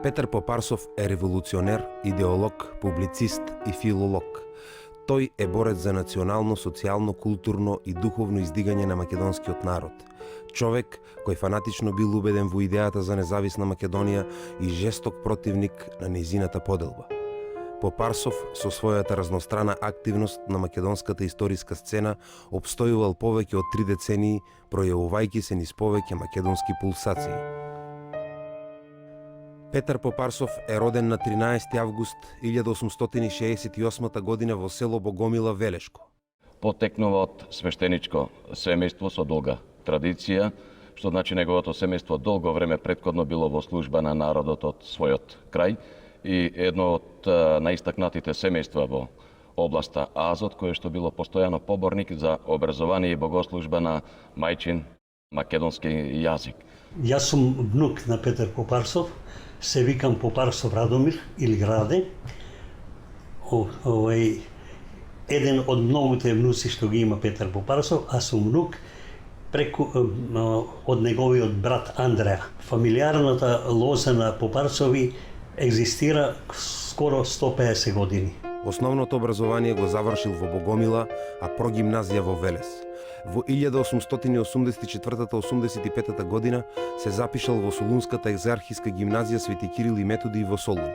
Петар Попарсов е револуционер, идеолог, публицист и филолог. Тој е борец за национално, социјално, културно и духовно издигање на македонскиот народ. Човек кој фанатично бил убеден во идејата за независна Македонија и жесток противник на нејзината поделба. Попарсов со својата разнострана активност на македонската историска сцена обстојувал повеќе од 3 децении, пројавувајќи се низ повеќе македонски пулсации. Петар Попарсов е роден на 13 август 1868 година во село Богомила, Велешко. Потекнува од свештеничко семејство со долга традиција, што значи неговото семејство долго време претходно било во служба на народот од својот крај и едно од наистакнатите семејства во областа Азот, кое што било постојано поборник за образование и богослужба на мајчин македонски јазик. Јас сум внук на Петар Попарсов, се викам Попарсов Радомир или Граде. Еден од многуте внуци што ги има Петар Попарсов, а сум внук преку од неговиот брат Андреа. Фамилиарната лоза на Попарсови екзистира скоро 150 години. Основното образование го завршил во Богомила, а прогимназија во Велес. Во 1884-85 година се запишал во Солунската екзархиска гимназија Свети Кирил и Методи во Солун.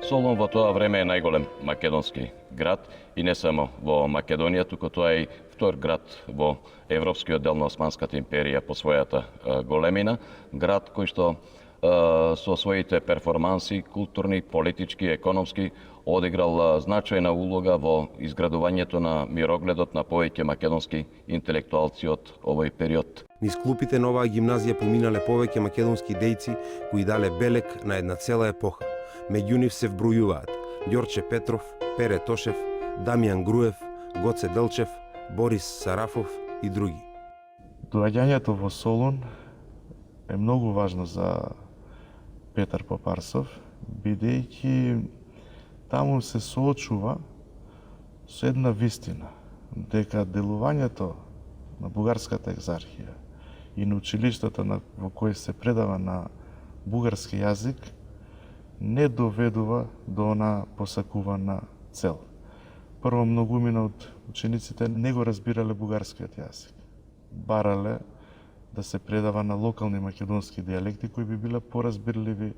Солун во тоа време е најголем македонски град и не само во Македонија, туку тоа е и втор град во европскиот дел на Османската империја по својата големина, град кој што со своите перформанси, културни, политички, економски, одиграл значајна улога во изградувањето на мирогледот на повеќе македонски интелектуалци од овој период. Низ клупите на оваа гимназија поминале повеќе македонски дејци кои дале белег на една цела епоха. Меѓу нив се вбројуваат Ѓорче Петров, Пере Тошев, Дамјан Груев, Гоце Делчев, Борис Сарафов и други. Доаѓањето во Солун е многу важно за Петар Попарсов, бидејќи таму се соочува со една вистина, дека делувањето на бугарската екзархија и на училиштата во кои се предава на бугарски јазик не доведува до она посакувана цел. Прво, многумина од учениците не го разбирале бугарскиот јазик. Барале да се предава на локални македонски дијалекти кои би биле поразбирливи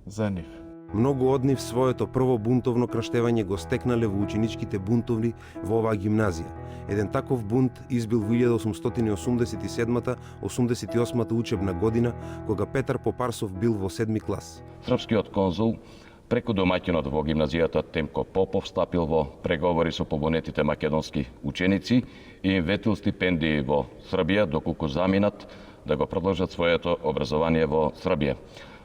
за нив. Многу од нив своето прво бунтовно краштевање го стекнале во ученичките бунтовни во оваа гимназија. Еден таков бунт избил во 1887-88 учебна година, кога Петар Попарсов бил во 7 клас. Српскиот конзул преку домаќинот во гимназијата Темко Попов стапил во преговори со побунетите македонски ученици и им ветил стипендии во Србија доколку заминат да го продолжат своето образование во Србија.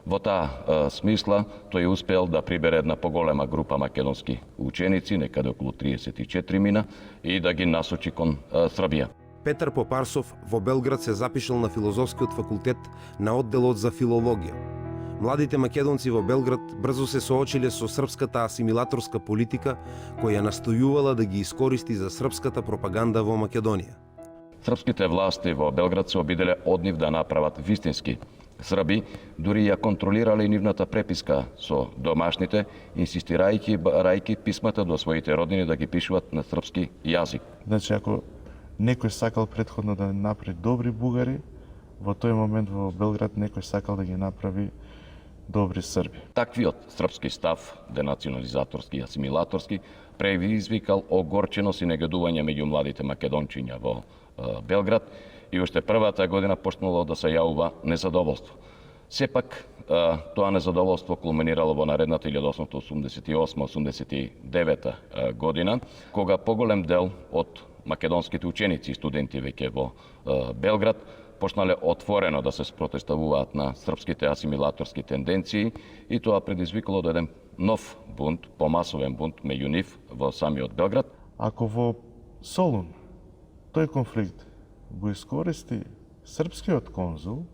Во таа смисла тој успеал да прибере една поголема група македонски ученици, некаде околу 34 мина, и да ги насочи кон Србија. Петар Попарсов во Белград се запишал на филозофскиот факултет на одделот за филологија. Младите македонци во Белград брзо се соочиле со српската асимилаторска политика, која настојувала да ги искористи за српската пропаганда во Македонија. Српските власти во Белград се обиделе од нив да направат вистински срби, дури ја контролирале нивната преписка со домашните, инсистирајќи барајќи писмата до своите родини да ги пишуваат на српски јазик. Значи, ако некој сакал претходно да направи добри бугари, во тој момент во Белград некој сакал да ги направи добри срби. Таквиот српски став, денационализаторски и асимилаторски, предизвикал огорченост и негодување меѓу младите македончиња во Белград и уште првата година почнало да се јавува незадоволство. Сепак, тоа незадоволство кулминирало во наредната 1888-89 година, кога поголем дел од македонските ученици и студенти веќе во Белград почнале отворено да се спротеставуваат на српските асимилаторски тенденции и тоа предизвикало до еден нов бунт, помасовен бунт меѓу нив во самиот Белград. Ако во Солун тој конфликт го искористи српскиот конзул,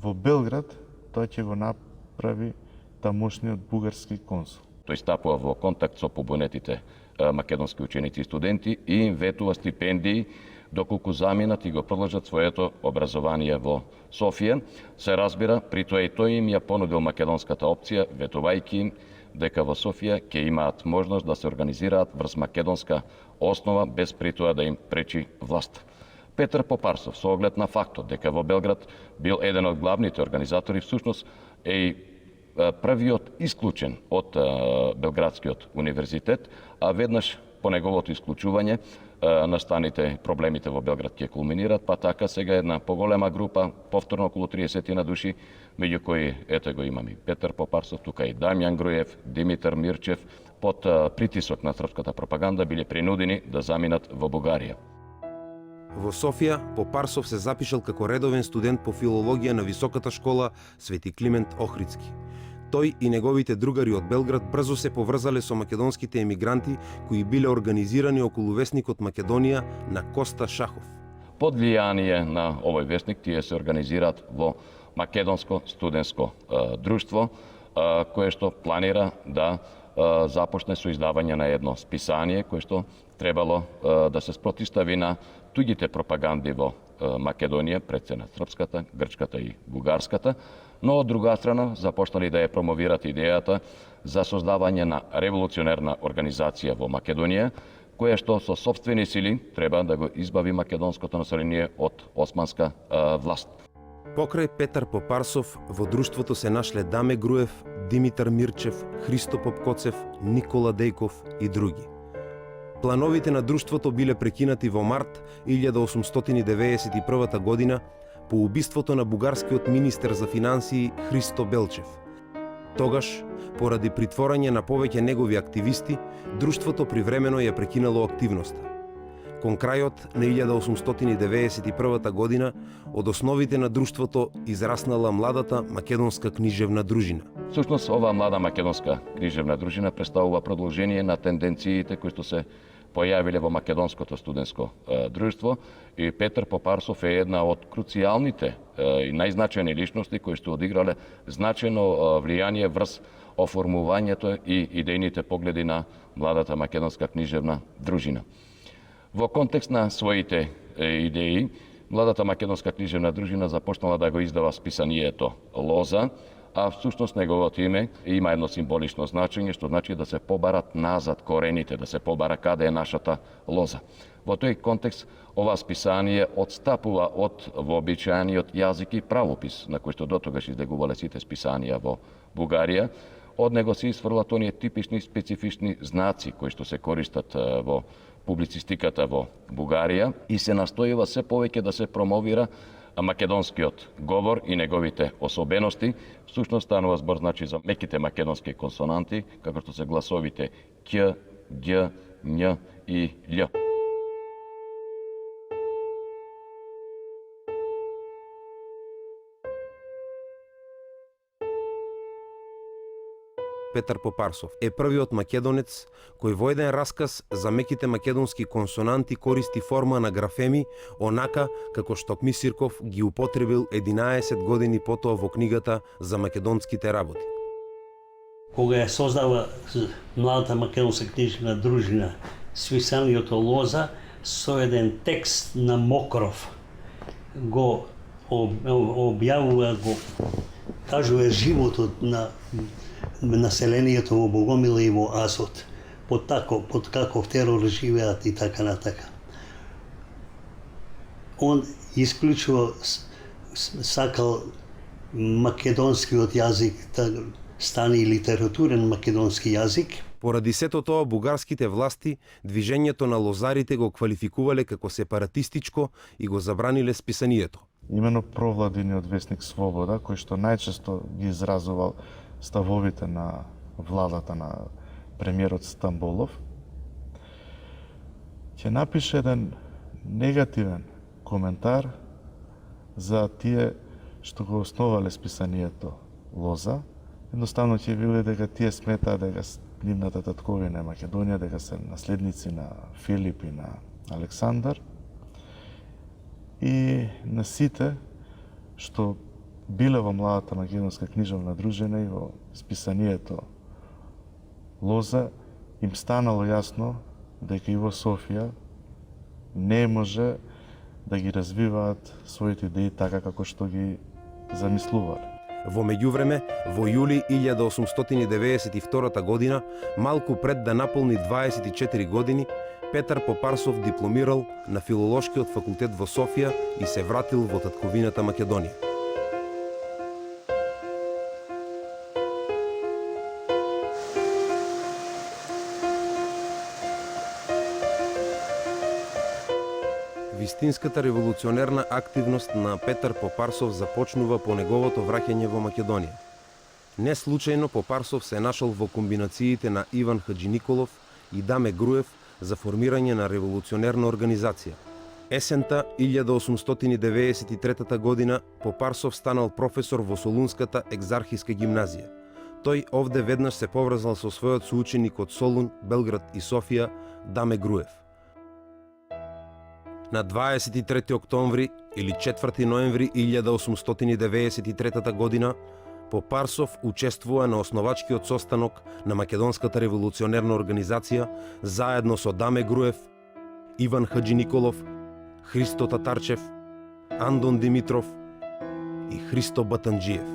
во Белград тој ќе го направи тамошниот бугарски конзул. Тој стапува во контакт со побунетите македонски ученици и студенти и им ветува стипендии доколку заминат и го продолжат своето образование во Софија. Се разбира, при тоа и тој им ја понудил македонската опција, ветувајќи им дека во Софија ќе имаат можност да се организираат врз македонска основа, без при тоа да им пречи власт. Петар Попарсов, со оглед на фактот дека во Белград бил еден од главните организатори, всушност е и првиот исклучен од Белградскиот универзитет, а веднаш по неговото исклучување настаните проблемите во Белград ќе кулминират, па така сега една поголема група, повторно околу 30 на души, меѓу кои ето го имаме Петар Попарсов, тука и Дамјан Груев, Димитар Мирчев, под притисок на српската пропаганда биле принудени да заминат во Бугарија. Во Софија, Попарсов се запишал како редовен студент по филологија на високата школа Свети Климент Охридски. Тој и неговите другари од Белград брзо се поврзале со македонските емигранти кои биле организирани околу весникот Македонија на Коста Шахов. Под влијание на овој весник тие се организираат во Македонско студентско друштво, кое што планира да започне со издавање на едно списание кое што требало да се спротистави на туѓите пропаганди во Македонија, пред се на српската, грчката и бугарската, но од друга страна започнали да ја промовират идејата за создавање на револуционерна организација во Македонија, која што со сопствени сили треба да го избави македонското население од османска власт. Покрај Петар Попарсов, во друштвото се нашле Даме Груев, Димитар Мирчев, Христо Попкоцев, Никола Дејков и други. Плановите на друштвото биле прекинати во март 1891 година по убиството на бугарскиот министер за финансии Христо Белчев. Тогаш, поради притворање на повеќе негови активисти, друштвото привремено ја прекинало активноста. Кон крајот на 1891 година, од основите на друштвото израснала младата македонска книжевна дружина. Всушност, оваа млада македонска книжевна дружина представува продолжение на тенденциите кои што се појавиле во македонското студентско друштво и Петар Попарсов е една од круцијалните и најзначајни личности кои што одиграле значајно влијание врз оформувањето и идејните погледи на младата македонска книжевна дружина. Во контекст на своите идеи, младата македонска книжевна дружина започнала да го издава списанието Лоза, а всушност неговото име има едно символично значење, што значи да се побарат назад корените, да се побара каде е нашата лоза. Во тој контекст, ова списание отстапува од вообичаениот јазик и правопис, на кој што дотогаш излегувале сите списанија во Бугарија. Од него се изфрлат оние типични специфични знаци кои што се користат во публицистиката во Бугарија и се настојува се повеќе да се промовира македонскиот говор и неговите особености. Всушност станува збор значи за меките македонски консонанти, како што се гласовите Ќ, Ѓ, Њ и Л. Петар Попарсов е првиот македонец кој во еден расказ за меките македонски консонанти користи форма на графеми, онака како што Кмисирков ги употребил 11 години потоа во книгата за македонските работи. Кога ја создава младата македонска книжевна дружина списанието Лоза со еден текст на Мокров го објавува, го кажува животот на населението во Богомила и во Азот, под каков терор живеат и така натака. Он исклучува сакал македонскиот јазик да стане и литературен македонски јазик. Поради сето тоа, бугарските власти движењето на лозарите го квалификувале како сепаратистичко и го забраниле списанието. Имено провладиниот весник Слобода, кој што најчесто ги изразувал ставовите на владата на премиерот Стамболов, ќе напише еден негативен коментар за тие што го основале списанието Лоза. Едноставно ќе вели дека тие сметаат дека нивната татковина е Македонија, дека се наследници на Филип и на Александар. И на сите што биле во младата македонска книжевна дружина и во списанието Лоза, им станало јасно дека и во Софија не може да ги развиваат своите идеи така како што ги замислувале. Во меѓувреме, во јули 1892 година, малку пред да наполни 24 години, Петар Попарсов дипломирал на Филолошкиот факултет во Софија и се вратил во татковината Македонија. Вистинската револуционерна активност на Петар Попарсов започнува по неговото враќање во Македонија. Не случајно Попарсов се нашол во комбинациите на Иван Хаџиниколов и Даме Груев за формирање на револуционерна организација. Есента 1893 година Попарсов станал професор во Солунската екзархиска гимназија. Тој овде веднаш се поврзал со својот соученик од Солун, Белград и Софија, Даме Груев. На 23 октомври или 4 ноември 1893 година Попарсов учествува на основачкиот состанок на Македонската револуционерна организација заедно со Даме Груев, Иван Хаџиниколов, Христо Татарчев, Андон Димитров и Христо Батанџиев.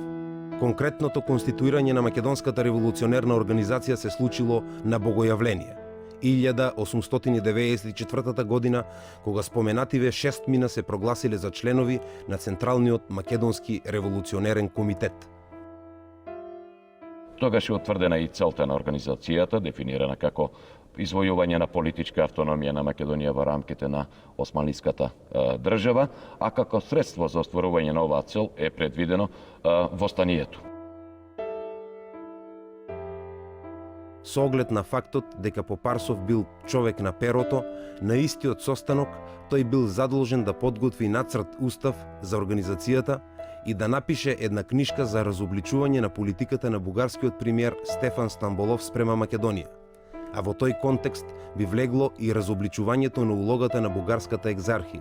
Конкретното конституирање на Македонската револуционерна организација се случило на Богојавление 1894 година, кога споменативе 6 мина се прогласиле за членови на Централниот македонски револуционерен комитет. Тогаш е утврдена и целта на организацијата, дефинирана како извојување на политичка автономија на Македонија во рамките на османлиската држава, а како средство за остварување на оваа цел е предвидено востанието. Со оглед на фактот дека Попарсов бил човек на перото, на истиот состанок тој бил задолжен да подготви нацрт устав за организацијата и да напише една книшка за разобличување на политиката на бугарскиот премиер Стефан Стамболов спрема Македонија. А во тој контекст би влегло и разобличувањето на улогата на бугарската екзархија.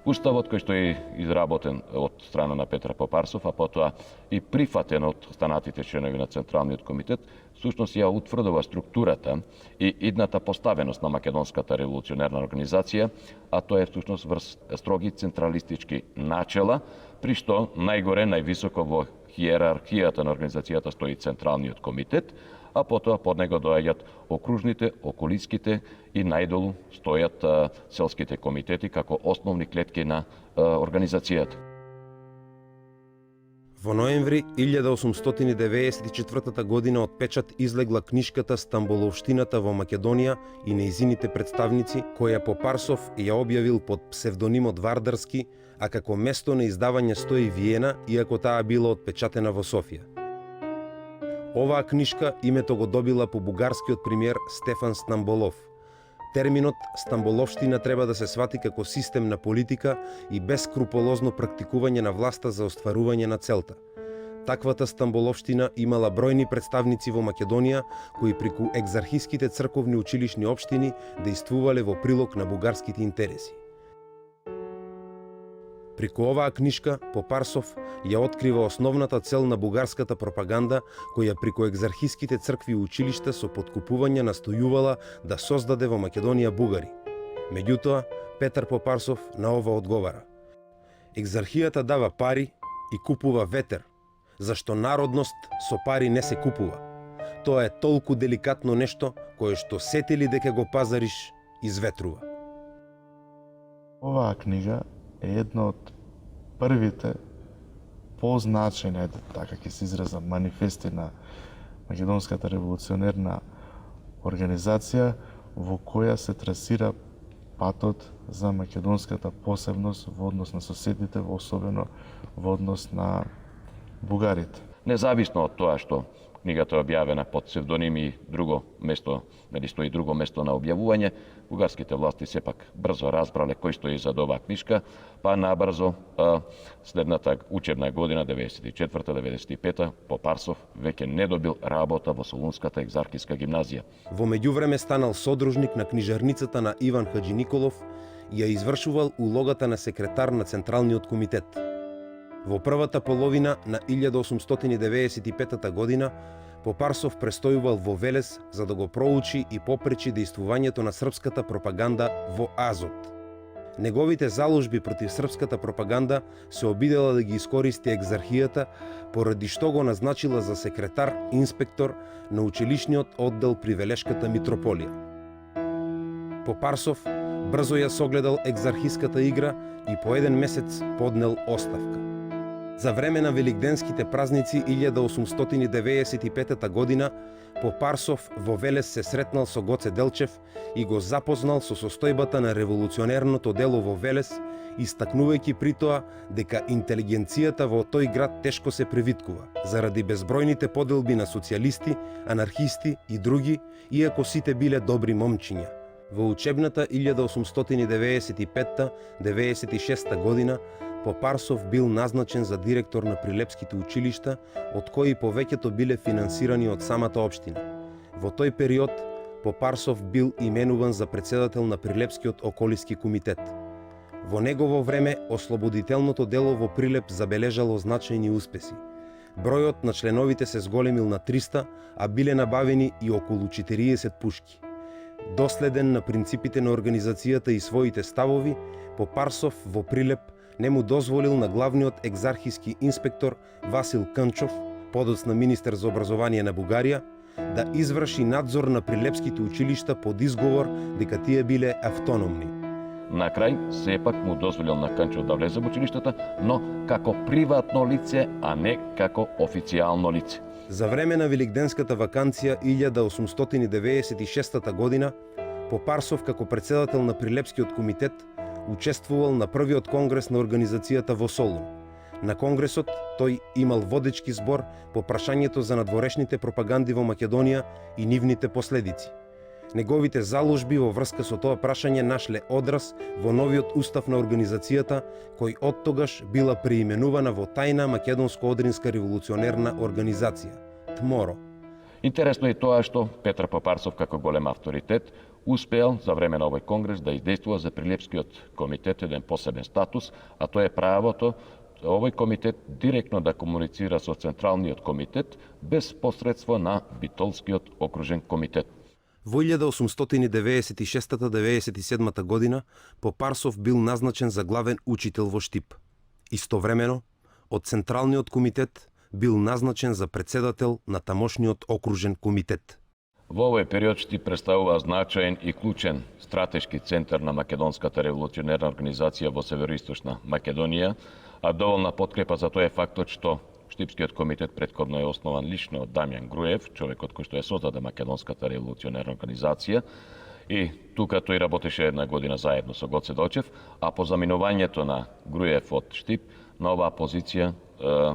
Уставот кој што е изработен од страна на Петар Попарсов, а потоа и прифатен од останатите членови на Централниот комитет, всушност ја утврдува структурата и идната поставеност на Македонската револуционерна организација, а тоа е всушност врз строги централистички начела, при што најгоре, највисоко во хиерархијата на организацијата стои Централниот комитет, а потоа под него доаѓаат окружните, околиските и најдолу стојат селските комитети како основни клетки на организацијата. Во ноември 1894 година од печат излегла книшката Стамболовштината во Македонија и нејзините представници, која Попарсов ја објавил под псевдонимот Вардарски, а како место на издавање стои Виена, иако таа била отпечатена во Софија. Оваа книшка името го добила по бугарскиот премиер Стефан Стамболов. Терминот Стамболовштина треба да се свати како систем на политика и бескрупулозно практикување на власта за остварување на целта. Таквата Стамболовштина имала бројни представници во Македонија, кои преку екзархиските црковни училишни општини действувале во прилог на бугарските интереси. Преку оваа книшка Попарсов ја открива основната цел на бугарската пропаганда, која преку екзархиските цркви и училишта со поткупување настојувала да создаде во Македонија бугари. Меѓутоа, Петар Попарсов на ова одговара: екзархијата дава пари и купува ветер, зашто народност со пари не се купува. Тоа е толку деликатно нешто кое што сетили дека го пазариш, изветрува. Оваа книга е една од првите позначени, така ќе се изразам, манифести на Македонската револуционерна организација, во која се трасира патот за македонската посебност во однос на соседите, особено во однос на бугарите. Независно од тоа што книгата е објавена под псевдоним и друго место, стои друго место на објавување, бугарските власти сепак брзо разбрале кој стои за оваа книжка, па набрзо следната учебна година 94-95 Попарсов веќе не добил работа во Солунската екзархиска гимназија. Во меѓувреме станал содружник на книжарницата на Иван Хаџиниколов и ја извршувал улогата на секретар на Централниот комитет. Во првата половина на 1895 година Попарсов престојувал во Велес за да го проучи и попречи действувањето на српската пропаганда во Азот. Неговите заложби против српската пропаганда се обидела да ги искористи екзархијата, поради што го назначила за секретар, инспектор на училишниот оддел при Велешката митрополија. Попарсов брзо ја согледал екзархиската игра и по еден месец поднел оставка. За време на великденските празници 1895 година Попарсов во Велес се сретнал со Гоце Делчев и го запознал со состојбата на револуционерното дело во Велес, истакнувајќи при тоа дека интелигенцијата во тој град тешко се превиткува, заради безбројните поделби на социјалисти, анархисти и други, иако сите биле добри момчиња. Во учебната 1895-96 година Попарсов бил назначен за директор на прилепските училишта, од кои повеќето биле финансирани од самата општина. Во тој период Попарсов бил именуван за председател на Прилепскиот околиски комитет. Во негово време ослободителното дело во Прилеп забележало значајни успеси. Бројот на членовите се зголемил на 300, а биле набавени и околу 40 пушки. Доследен на принципите на организацијата и своите ставови, Попарсов во Прилеп не му дозволил на главниот екзархиски инспектор Васил Канчов, подоцна министер за образование на Бугарија, да изврши надзор на прилепските училишта под изговор дека тие биле автономни. На крај, сепак му дозволил на Канчов да влезе во училиштата, но како приватно лице, а не како официјално лице. За време на великденската ваканција 1896 година, Попарсов како председател на Прилепскиот комитет учествувал на првиот конгрес на организацијата во Солун. На конгресот тој имал водечки збор по прашањето за надворешните пропаганди во Македонија и нивните последици. Неговите заложби во врска со тоа прашање нашле одраз во новиот устав на организацијата, кој оттогаш била преименувана во Тајна македонско-одринска револуционерна организација, ТМОРО. Интересно е тоа што Петар Попарсов како голем авторитет успеал за време на овој конгрес да издействува за Прилепскиот комитет еден посебен статус, а тоа е правото овој комитет директно да комуницира со Централниот комитет без посредство на Битолскиот окружен комитет. Во 1896-97 година Попарсов бил назначен за главен учител во Штип. Истовремено, од Централниот комитет бил назначен за председател на тамошниот окружен комитет. Во овој период Штип представува значаен и клучен стратешки центар на македонската револуционерна организација во североисточна Македонија, а доволна подкрепа за тоа е фактот што Штипскиот комитет претходно е основан лично од Дамјан Груев, човекот кој што ја создаде македонската револуционерна организација, и тука тој работеше една година заедно со Гоце Делчев, а по заминувањето на Груев од Штип, на оваа позиција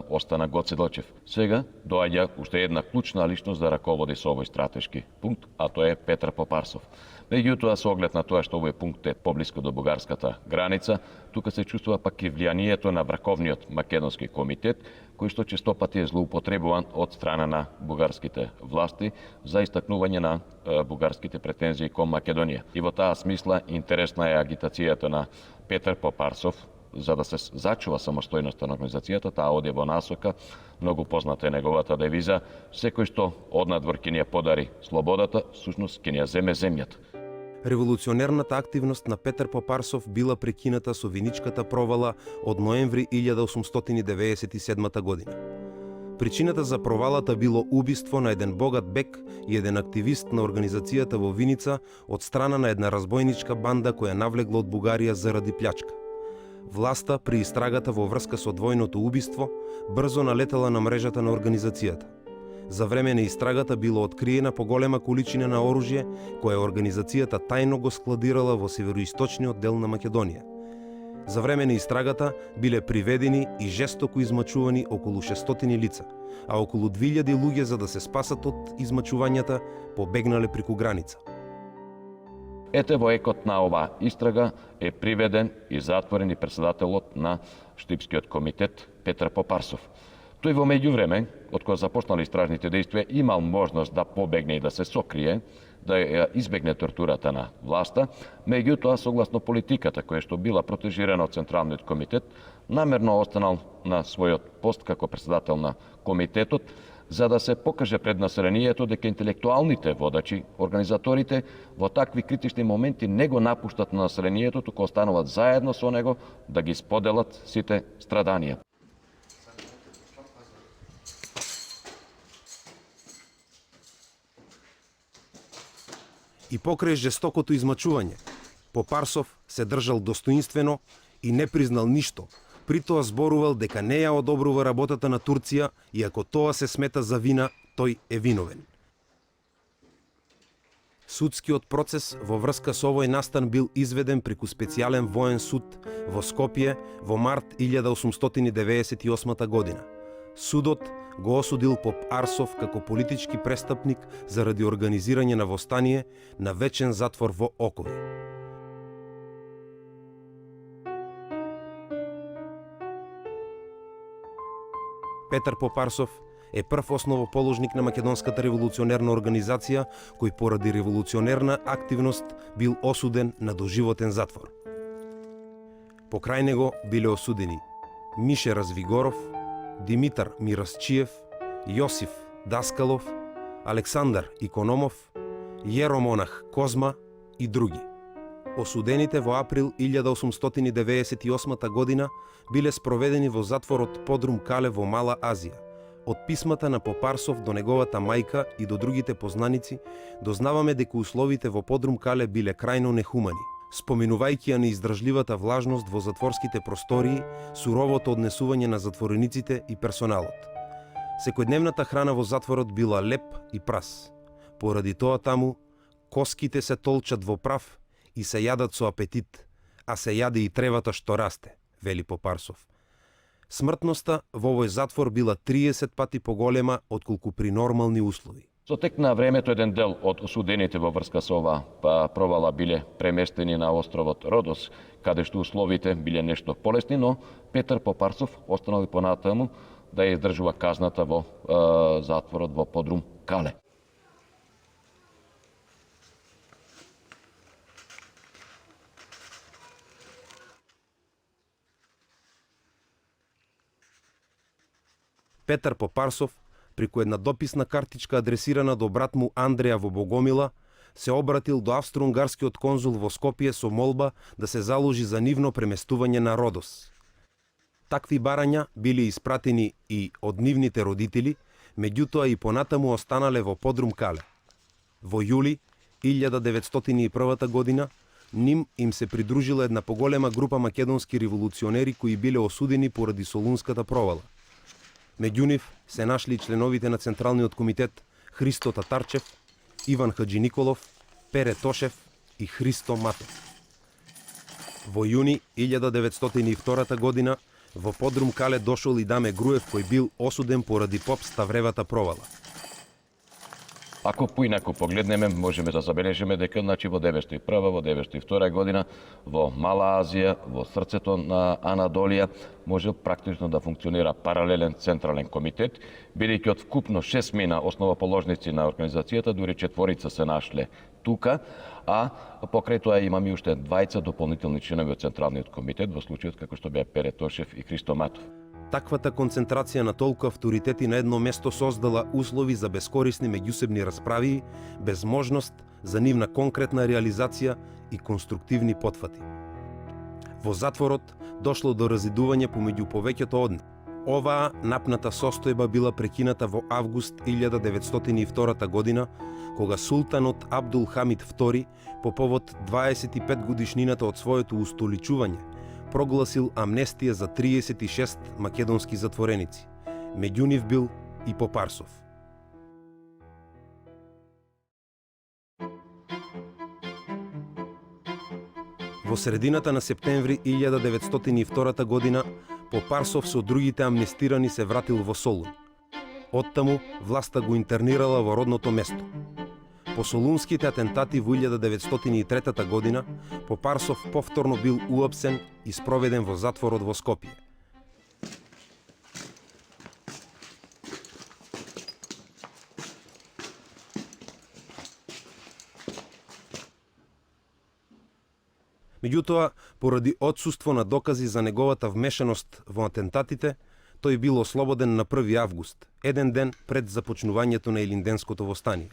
остана Гоце Делчев. Сега доаѓа уште една клучна личност да раководи со овој стратешки пункт, а тоа е Петар Попарсов. Меѓутоа, со оглед на тоа што овој пункт е поблиско до бугарската граница, тука се чувствува пак и влијанието на враковниот македонски комитет, кој што често пати е злоупотребуван од страна на бугарските власти за истакнување на бугарските претензии кон Македонија. И во таа смисла интересна е агитацијата на Петар Попарсов, за да се зачува самостојноста на организацијата. Таа оди во насока, многу позната е неговата девиза: секој што однадвор ќе ни ја подари слободата, всушност ќе ни ја земе земјата. Револуционерната активност на Петар Попарсов била прекината со виничката провала од ноември 1897 година. Причината за провалата било убиство на еден богат бек и еден активист на организацијата во Виница од страна на една разбойничка банда која навлегла од Бугарија заради плячка. Власта при истрагата во врска со двојното убиство брзо налетела на мрежата на организацијата. За време на истрагата било откриена поголема количина на оружје која организацијата тајно го складирала во североисточниот дел на Македонија. За време на истрагата биле приведени и жестоко измачувани околу 600 лица, а околу 2000 луѓе за да се спасат од измачувањата побегнале преку граница. Ете во екот на оваа истрага е приведен и затворен и председателот на Штипскиот комитет Петар Попарсов. Тој во меѓувреме, од кога започнали истражните действија, имал можност да побегне и да се сокрие, да ја избегне тортурата на власта, меѓутоа согласно политиката која што била протежирана од Централниот комитет, намерно останал на својот пост како председател на комитетот, за да се покаже пред населението дека интелектуалните водачи, организаторите во такви критични моменти не го напуштат на населението, туку остануваат заедно со него да ги споделат сите страданија. И покрај жестокото измачување, Попарсов се држал достоинствено и не признал ништо. При тоа зборувал дека не ја одобрува работата на Турција и ако тоа се смета за вина, тој е виновен. Судскиот процес во врска со овој настан бил изведен преку специјален воен суд во Скопје во март 1898 година. Судот го осудил Поп Арсов како политички престапник заради организирање на востание на вечен затвор во окови. Петар Попарсов е прв основоположник на Македонската револуционерна организација, кој поради револуционерна активност бил осуден на доживотен затвор. Покрај него биле осудени Мише Развигоров, Димитар Мирасчиев, Јосиф Даскалов, Александар Икономов, Јеромонах Козма и други. Осудените во април 1898 година биле спроведени во затворот Подрум Кале во Мала Азија. Од писмата на Попарсов до неговата мајка и до другите познаници дознаваме дека условите во Подрум Кале биле крајно нехумани. Споменувајќи ја неиздржливата влажност во затворските простории, суровото однесување на затворениците и персоналот. Секојдневната храна во затворот била леп и прас. Поради тоа таму, коските се толчат во прав и се јадат со апетит, а се јаде и тревата што расте, вели Попарсов. Смртноста во овој затвор била 30 пати поголема отколку при нормални услови. Со тек на времето еден дел од осудените во врска со оваа провала биле преместени на островот Родос, каде што условите биле нешто полесни, но Петар Попарсов останал и понатаму да ја издржува казната во затворот во Подрум Кале. Петар Попарсов, преку една дописна картичка адресирана до брат му Андреја во Богомила, се обратил до австро-унгарскиот конзул во Скопје со молба да се заложи за нивно преместување на Родос. Такви барања били испратени и од нивните родители, меѓутоа и понатаму останале во Подрум Кале. Во јули 1901 година ним им се придружила една поголема група македонски револуционери кои биле осудени поради Солунската провала. Меѓу нив се нашли членовите на Централниот комитет Христо Татарчев, Иван Хаджи Николов, Пере Тошев и Христо Матов. Во јуни 1902 година во Подрум Кале дошол и Даме Груев кој бил осуден поради поп Ставревата провала. Ако поинаку погледнеме, можеме да забележиме дека во 1901, во 1902 година во Мала Азија, во срцето на Анадолија, може практично да функционира паралелен централен комитет, бидејќи од вкупно 6 мина основоположници на организацијата, дури 4 се нашле тука, а покрај тоа имаме уште 20 дополнителни членови од Централниот комитет, во случајот како што беа Пере Тошев и Христо Матов. Таквата концентрација на толку авторитети на едно место создала услови за бескорисни меѓусебни расправи, без можност за нивна конкретна реализација и конструктивни потфати. Во затворот дошло до разидување помеѓу повеќето од нив. Оваа напната состојба била прекината во август 1902 година, кога султанот Абдул Хамид II по повод 25 годишнината од своето устоличување прогласил амнестија за 36 македонски затвореници. Меѓу нив бил и Попарсов. Во средината на септември 1902 година Попарсов со другите амнестирани се вратил во Солун. Оттаму власта го интернирала во родното место. По солунските атентати во 1903 година, Попарсов повторно бил уапсен и спроведен во затворот во Скопје. Меѓутоа, поради отсуство на докази за неговата вмешаност во атентатите, тој бил ослободен на 1 август, еден ден пред започнувањето на Илинденското востание.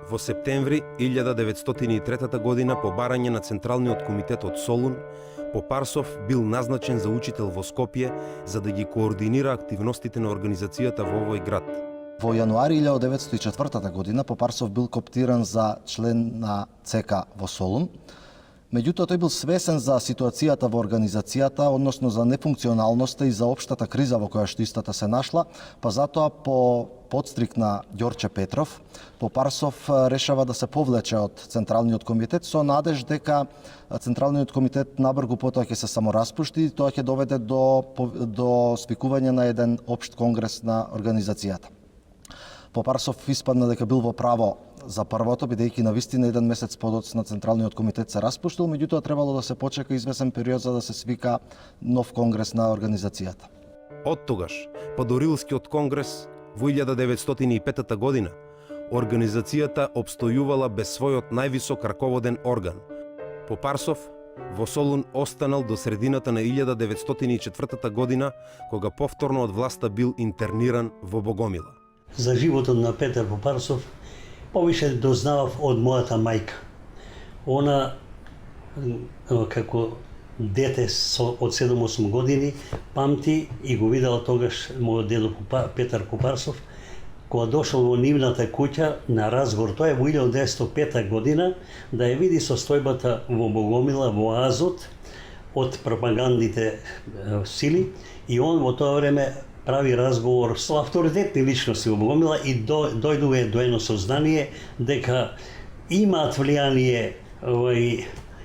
Во септември 1903 година по барање на Централниот комитет од Солун, Попарсов бил назначен за учител во Скопје за да ги координира активностите на организацијата во овој град. Во јануари 1904 година Попарсов бил коптиран за член на ЦК во Солун. Меѓутоа тој бил свесен за ситуацијата во организацијата, односно за нефункционалноста и за општата криза во која што истата се нашла, па затоа по подстрик на Ѓорче Петров, Попарсов решава да се повлече од Централниот комитет со надеж дека Централниот комитет набргу потоа ќе се самораспушти и тоа ќе доведе до свикување на еден општ конгрес на организацијата. Попарсов испадна дека бил во право за првото, бидејќи на вистина еден месец подоцна Централниот комитет се распуштил, меѓутоа требало да се почека извесен период за да се свика нов конгрес на организацијата. Од тогаш, по Дорилскиот конгрес во 1905 година, организацијата обстојувала без својот највисок раководен орган. Попарсов во Солун останал до средината на 1904 година, кога повторно од власта бил интерниран во Богомила. За животот на Петар Попарсов повише дознавав од мојата мајка. Она, како дете од 7-8 години, памти и го видела тогаш мојот дедо Петар Попарсов, кога дошол во нивната куќа на разговор, тоа е во 1905 година, да ја види состојбата во Богомила, во Азот, од пропагандните сили, и он во тоа време прави разговор со авторитетни личности во Богомила и дојдува до едно сознание дека имаат влијание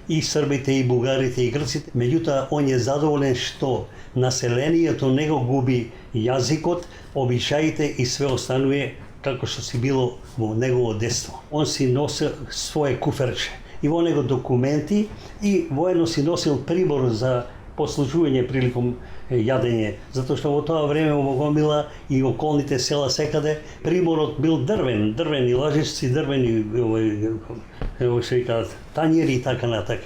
и србите, и бугарите, и грците. Меѓутоа, он е задоволен што населението не го губи јазикот, обичаите и све останува како што си било во негово детство. Он си носил своje куферче и во него документи и воедно си носил прибор за послужување приликом јадење, затоа што во тоа време во Богомила и околните села секаде приборот бил дрвени лажици, дрвени што викаат тањери и така натака.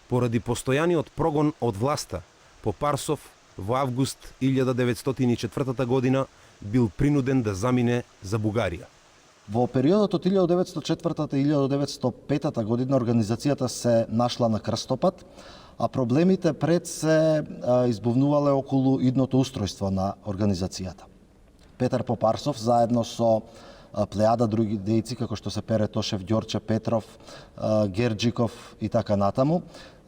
Поради постојаниот прогон од власта, Попарсов во август 1904 година бил принуден да замине за Бугарија. Во периодот од 1904 и 1905 година организацијата се нашла на крстопат, а проблемите пред се избувнувале околу идното устројство на организацијата. Петар Попарсов заедно со плејада други дејци како што се Пере Тошев, Ѓорче Петров, Герџиков и така натаму,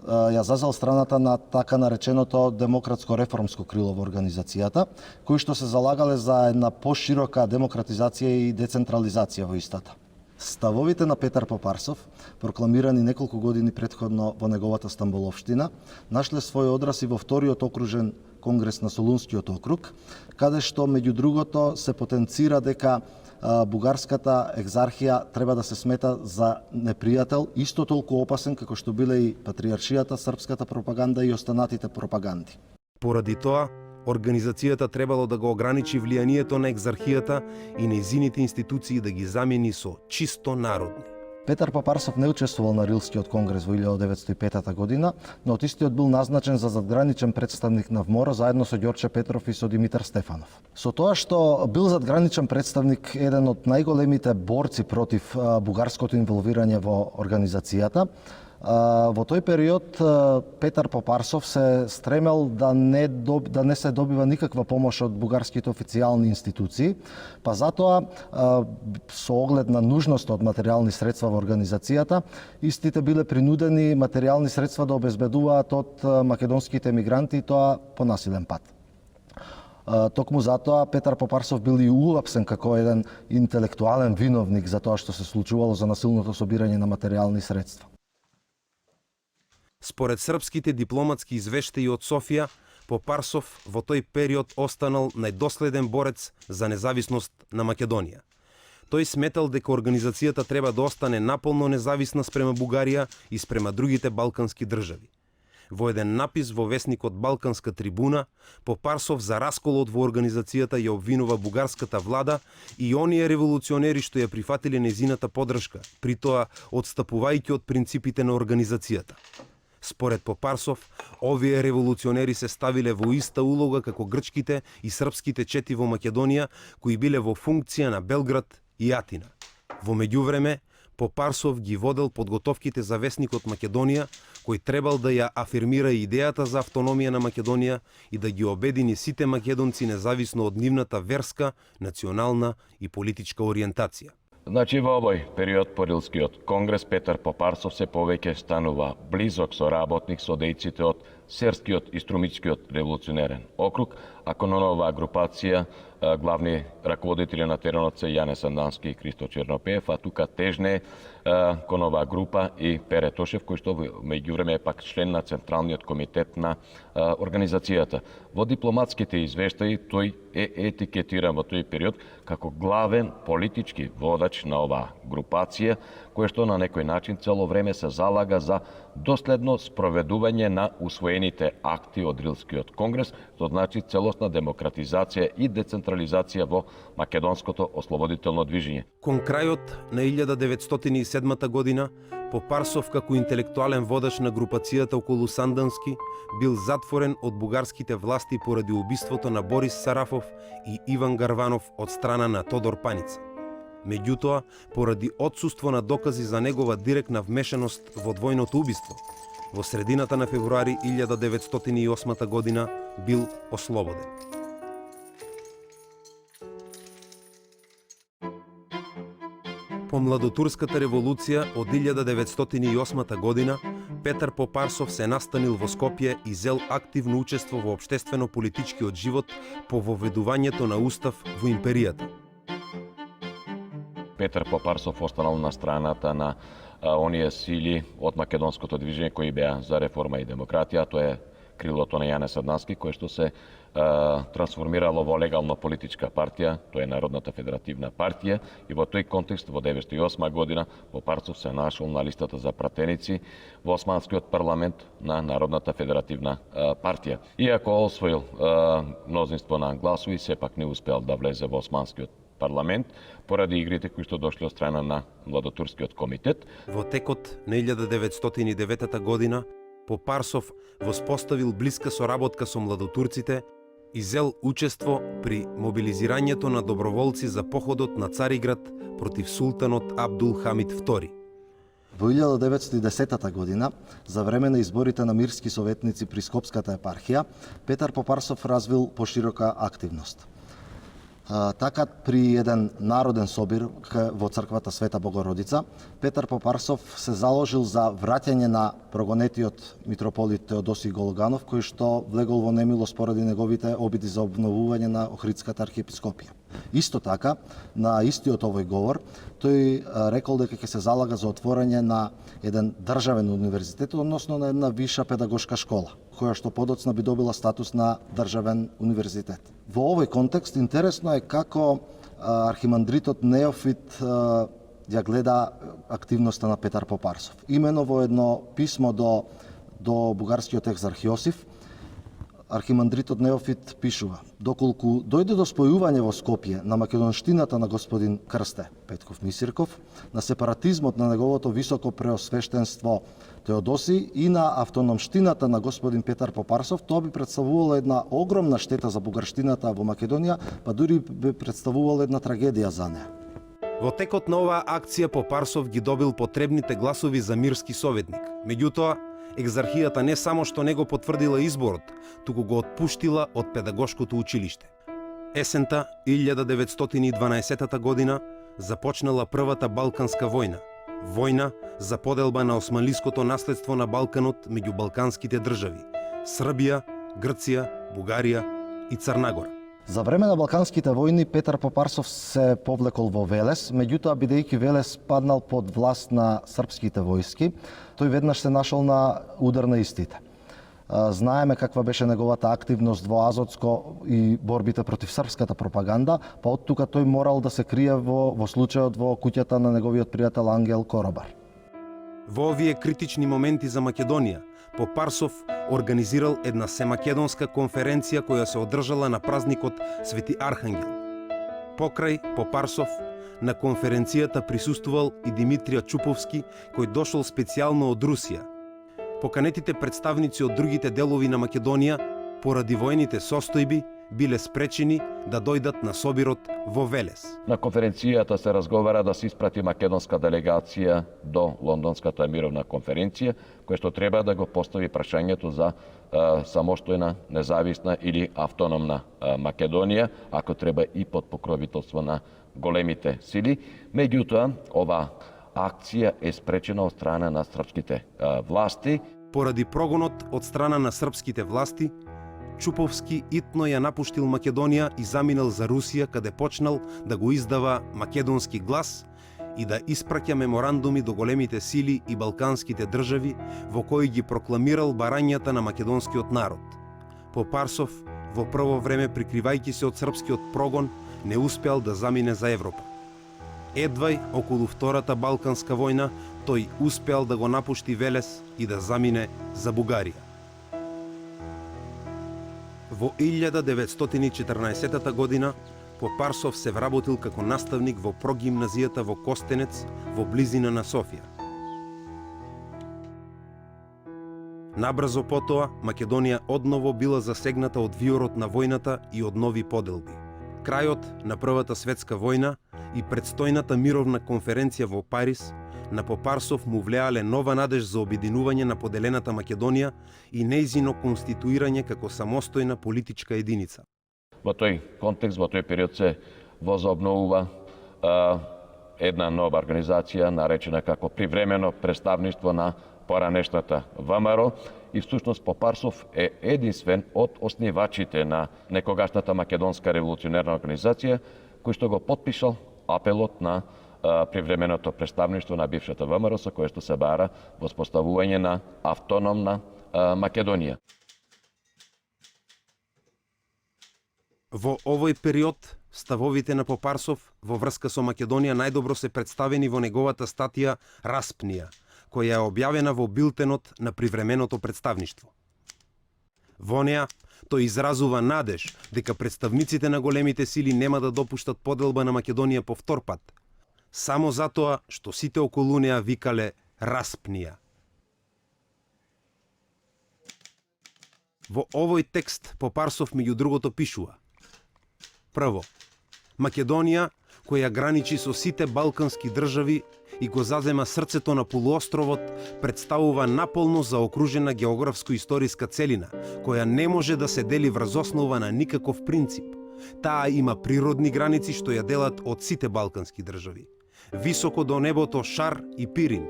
ја зазел страната на така нареченото демократско-реформско крило во организацијата, кои што се залагале за една поширока демократизација и децентрализација во истата. Ставовите на Петар Попарсов, прокламирани неколку години претходно во неговата Стамболовштина, нашле свој одраз и во вториот окружен конгрес на Солунскиот округ, каде што меѓу другото се потенцира дека бугарската екзархија треба да се смета за непријател, исто толку опасен како што биле и патриаршијата, српската пропаганда и останатите пропаганди. Поради тоа, организацијата требало да го ограничи влијанието на екзархијата и нејзините институции да ги замени со чисто народни. Петар Попарсов не учествувал на Рилскиот конгрес во 1905 година, но од истиот бил назначен за задграничен представник на ВМОР заедно со Ѓорче Петров и со Димитар Стефанов. Со тоа што бил задграничен представник еден од најголемите борци против бугарското инволвирање во организацијата, во тој период Петар Попарсов се стремел да не се добива никаква помош од бугарските официјални институции, па затоа со оглед на нужноста од материјални средства во организацијата, истите биле принудени материјални средства да обезбедуваат од македонските емигранти и тоа по насилен пат. Токму затоа Петар Попарсов бил и уапсен како еден интелектуален виновник за тоа што се случувало за насилното собирање на материјални средства. Според српските дипломатски извештаи од Софија, Попарсов во тој период останал најдоследен борец за независност на Македонија. Тој сметал дека организацијата треба да остане наполно независна спрема Бугарија и спрема другите балкански држави. Во еден напис во весникот Балканска трибуна, Попарсов за расколот во организацијата ја обвинува бугарската влада и оние револуционери што ја прифатиле нејзината поддршка, при тоа одстапувајќи од принципите на организацијата. Според Попарсов, овие револуционери се ставиле во иста улога како грчките и српските чети во Македонија, кои биле во функција на Белград и Атина. Во меѓувреме, Попарсов ги водел подготовките за весникот Македонија, кој требал да ја афирмира идејата за автономија на Македонија и да ги обедини сите македонци независно од нивната верска, национална и политичка ориентација. Значи, во овој период по Рилскиот конгрес Петар Попарсов се повеќе станува близок соработник со дејците од Серскиот и Струмичкиот револуционерен округ, а кон оваа групација главни раководители на теренот се Јане Сандански и Христо Чернопеев, а тука тежне кон оваа група и Пере Тошев, кој што меѓувреме е пак член на Централниот комитет на организацијата. Во дипломатските извештаи тој е етикетиран во тој период како главен политички водач на оваа групација, кој што на некој начин цело време се залага за доследно спроведување на усвоените акти од Рилскиот конгрес, што значи целосна демократизација и децентрализација во македонското ослободително движење. Кон крајот на 1907 година, Попарсов како интелектуален водач на групацијата околу Сандански бил затворен од бугарските власти поради убиството на Борис Сарафов и Иван Гарванов од страна на Тодор Паница. Меѓутоа, поради отсуство на докази за негова директна вмешаност во двојното убиство, во средината на февруари 1908 година бил ослободен. По младотурската револуција од 1908 година, Петар Попарсов се настанил во Скопје и зел активно учество во општествено-политичкиот живот по воведувањето на устав во империјата. Петар Попарсов останал на страната на оние сили од македонското движење кои беа за реформа и демократија, тоа е крилото на Јане Сандански, кое што се трансформирало во легална политичка партија, тоа е Народната федеративна партија, и во тој контекст во 1908 година Попарсов се нашол на листата за пратеници во Османскиот парламент на Народната федеративна партија. Иако освоил мнозинство на гласови, сепак не успеал да влезе во Османскиот парламент поради игрите кои што дошли од страна на Младотурскиот комитет. Во текот на 1909 година Попарсов воспоставил блиска соработка со младотурците и зел учество при мобилизирањето на доброволци за походот на Цариград против султанот Абдул Хамид II. Во 1910 година, за време на изборите на мирски советници при Скопската епархија, Петар Попарсов развил поширока активност. Така, при еден народен собир во црквата Света Богородица, Петар Попарсов се заложил за враќање на прогонетиот митрополит Теодосиј Гологанов, кој што влегол во немилост поради неговите обиди за обновување на Охридската архиепископија. Исто така, на истиот овој говор, тој рекол дека ќе се залага за отворање на еден државен универзитет, односно на една виша педагошка школа, која што подоцна би добила статус на државен универзитет. Во овој контекст интересно е како архимандритот Неофит ја гледа активноста на Петар Попарсов. Имено во едно писмо до бугарскиот екзарх Јосиф, архимандритот Неофит пишува: доколку дојде до спојување во Скопје на македонштината на господин Крсте Петков Мисирков, на сепаратизмот на неговото високо преосвештенство Теодоси и на автономштината на господин Петар Попарсов, тоа би представувало една огромна штета за бугарштината во Македонија, па дури би представувало една трагедија за неа. Во текот на оваа акција Попарсов ги добил потребните гласови за мирски советник. Меѓутоа, екзархијата не само што не го потврдила изборот, туку го отпуштила од педагошкото училиште. Есента 1912 година започнала првата Балканска војна. Војна за поделба на османлиското наследство на Балканот меѓу балканските држави – Србија, Грција, Бугарија и Црнагора. За време на Балканските војни Петар Попарсов се повлекол во Велес, меѓутоа бидејќи Велес паднал под власт на српските војски, тој веднаш се нашол на удар на истите. Знаеме каква беше неговата активност во Азотско и борбите против српската пропаганда, па од тука тој морал да се крие во случајот во куќата на неговиот пријател Ангел Коробар. Во овие критични моменти за Македонија, Попарсов организирал една семакедонска конференција која се одржала на празникот Свети Архангел. Покрај Попарсов, на конференцијата присуствувал и Димитрија Чуповски, кој дошол специјално од Русија. Поканетите представници од другите делови на Македонија, поради војните состојби, биле спречени да дојдат на собирот во Велес. На конференцијата се разговара да се испрати македонска делегација до Лондонската мировна конференција, која што треба да го постави прашањето за самостојна, независна или автономна Македонија, ако треба и под покровителство на големите сили. Меѓутоа, ова акција е спречена од страна на српските власти. Поради прогонот од страна на српските власти, Чуповски итно ја напуштил Македонија и заминал за Русија, каде почнал да го издава Македонски глас и да испраќа меморандуми до големите сили и балканските држави, во кои ги прокламирал барањата на македонскиот народ. Попарсов, во прво време прикривајќи се од српскиот прогон, не успеал да замине за Европа. Едвај околу Втората Балканска војна, тој успеал да го напушти Велес и да замине за Бугарија. Во 1914 година Попарсов се вработил како наставник во прогимназијата во Костенец, во близина на Софија. Набрзо потоа, Македонија одново била засегната од виорот на војната и од нови поделби. Крајот на Првата светска војна и предстојната мировна конференција во Париз на Попарсов му влеале нова надеж за обединување на поделената Македонија и нејзино конституирање како самостојна политичка единица. Во тој контекст, во тој период се возобновува една нова организација, наречена како Привремено представништво на поранешната ВМРО, и всушност Попарсов е единствен од основачите на некогашната Македонска револуционерна организација, кој што го потпишал апелот на привременото представништво на бившата ВМРО, со кое што се бара воспоставување на автономна Македонија. Во овој период, ставовите на Попарсов во врска со Македонија најдобро се представени во неговата статија «Распнија», која е објавена во билтенот на привременото представништво. Во неа, тој изразува надеж дека представниците на големите сили нема да допуштат поделба на Македонија по втор пат, само затоа што сите околу неа викале «Распнија». Во овој текст Попарсов меѓу другото пишува: Прво, Македонија, која граничи со сите балкански држави и го зазема срцето на полуостровот, представува наполно заокружена географско-историска целина, која не може да се дели врз основа на никаков принцип. Таа има природни граници што ја делат од сите балкански држави. Високо до небото Шар и Пирин,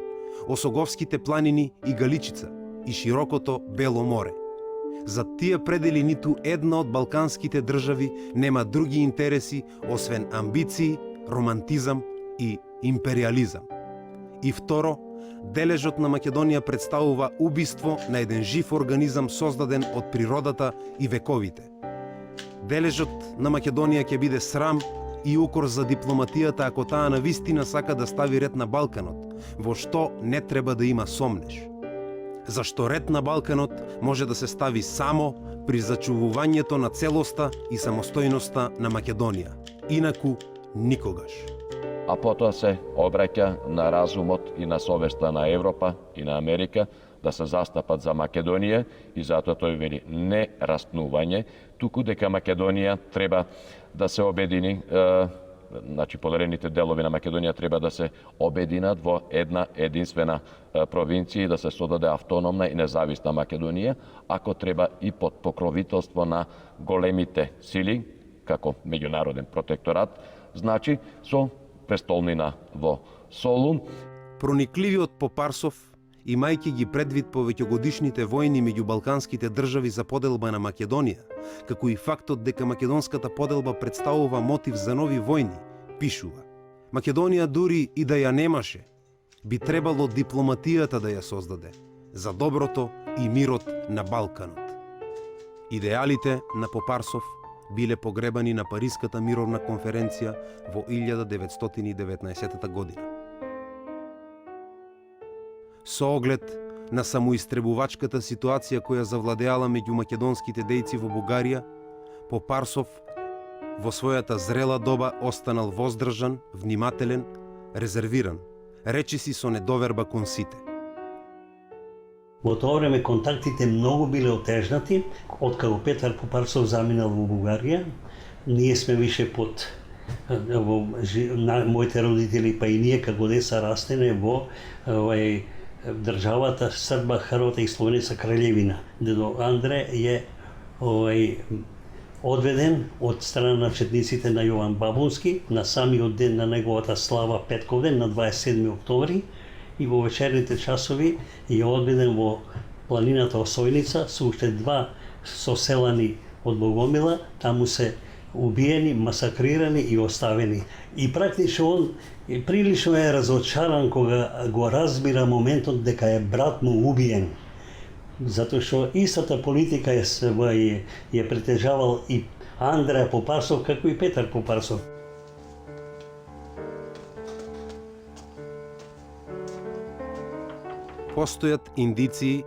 Осоговските планини и Галичица и широкото Бело море. За тие предели ниту една од балканските држави нема други интереси освен амбиции, романтизам и империализам. И второ, дележот на Македонија представува убиство на еден жив организам создаден од природата и вековите. Дележот на Македонија ќе биде срам и укор за дипломатијата ако таа навистина сака да стави ред на Балканот, во што не треба да има сомнеш. Зашто ред на Балканот може да се стави само при зачувувањето на целоста и самостојноста на Македонија. Инаку никогаш. А потоа се обраќа на разумот и на совеста на Европа и на Америка да се застапат за Македонија и затоа тој вели не распнување, туку дека Македонија треба да се обедини, значи поделените делови на Македонија треба да се обединат во една единствена провинција и да се создаде автономна и независна Македонија, ако треба и под покровителство на големите сили, како меѓународен протекторат, значи со престолнина во Солун. Проникливиот Попарсов, имајќи ги предвид повеќогодишните војни меѓу балканските држави за поделба на Македонија, како и фактот дека македонската поделба представува мотив за нови војни, пишува: Македонија дури и да ја немаше, би требало дипломатијата да ја создаде, за доброто и мирот на Балканот. Идеалите на Попарсов биле погребани на Париската мировна конференција во 1919 година. Со оглед на самоистребувачката ситуација која завладеала меѓу македонските дејци во Бугарија, Попарсов во својата зрела доба останал воздржан, внимателен, резервиран, речиси со недоверба кон сите. Во тоа време контактите многу биле отежнати, откако Петар Попарсов заминал во Бугарија. Ние сме више под моите родители, па и ние како деца растене во државата Срба, Хрвата и Словенеца краљевина. Дедо Андре е одведен од страна на четниците на Јован Бабунски на самиот ден на неговата слава Петковден на 27 октомври и во вечерните часови е одведен во планината Осојница со уште два соселани од Богомила, таму се убиени, масакрирани и оставени. И практично он прилично е разочаран кога го разбира моментот дека е брат му убиен. Затоа што истата политика ја притежавал и Андреа Попарсов како и Петар Попарсов. Постојат индиции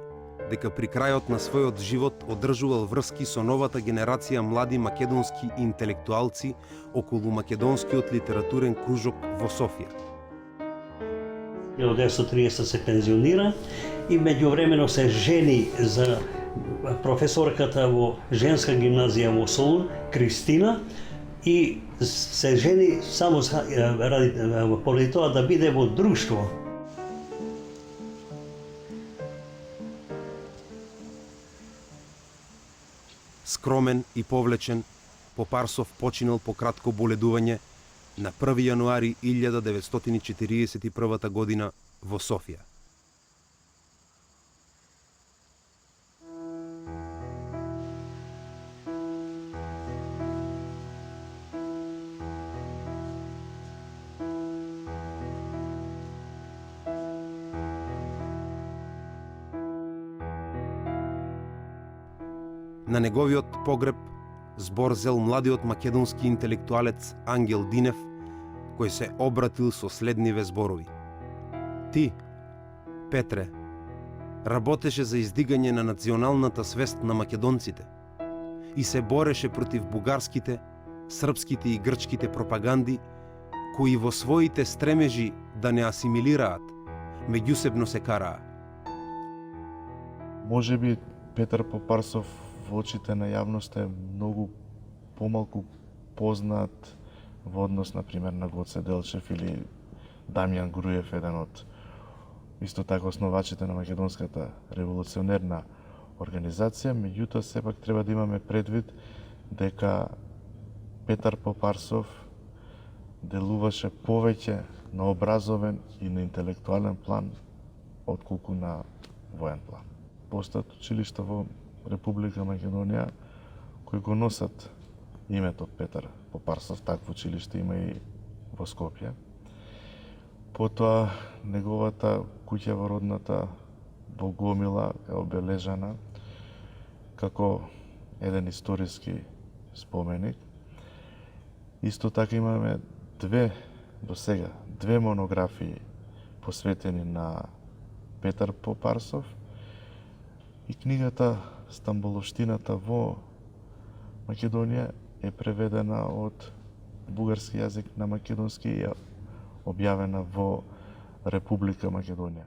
дека при крајот на својот живот одржувал врски со новата генерација млади македонски интелектуалци околу македонскиот литературен кружок во Софија. 1930 се пензионира и меѓувремено се жени за професорката во женска гимназија во Солун, Кристина, и се жени само поради тоа да биде во друштво. Скромен и повлечен, Попарсов починал по кратко боледување на 1 јануари 1941 година во Софија. На неговиот погреб збор зел младиот македонски интелектуалец Ангел Динев, кој се обратил со следниве зборови. Ти, Петре, работеше за издигање на националната свест на македонците и се бореше против бугарските, српските и грчките пропаганди, кои во своите стремежи да не асимилираат, меѓусебно се караа. Можеби Петар Попарсов во очите на јавноста е многу помалку познат во однос, например, на Гоце Делчев или Дамјан Груев, еден од исто така основачите на македонската револуционерна организација, меѓутоа сепак треба да имаме предвид дека Петар Попарсов делуваше повеќе на образовен и на интелектуален план отколку на воен план. Постојат училишта во Република Македонија кои го носат името Петар Попарсов, такво училиште има и во Скопје. Потоа неговата куќа во родната Богомила е обележана како еден историски споменик. Исто така имаме две монографии посветени на Петар Попарсов и книгата Стамболовштината во Македонија е преведена од бугарски јазик на македонски и објавена во Република Македонија.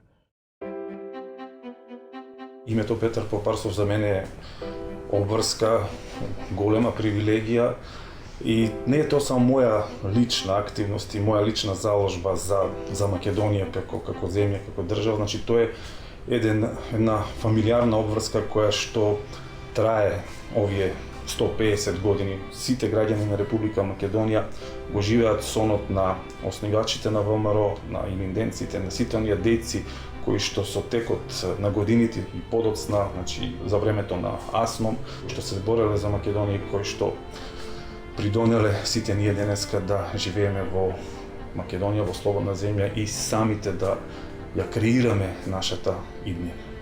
Името Петар Попарсов за мене е обврска, голема привилегија и не е тоа само моја лична активност и моја лична заложба за Македонија како земја, како држава, значи тоа е една фамилиарна обврска која што трае овие 150 години. Сите граѓани на Република Македонија го живеат сонот на основачите на ВМРО, на илинденците, на сите оние дејци кои што со текот на годините и подоцна, значи за времето на Асмом, што се бореле за Македонија, кои што придонеле сите ние денеска да живееме во Македонија, во слободна земја и самите да ја креираме нашата иднина.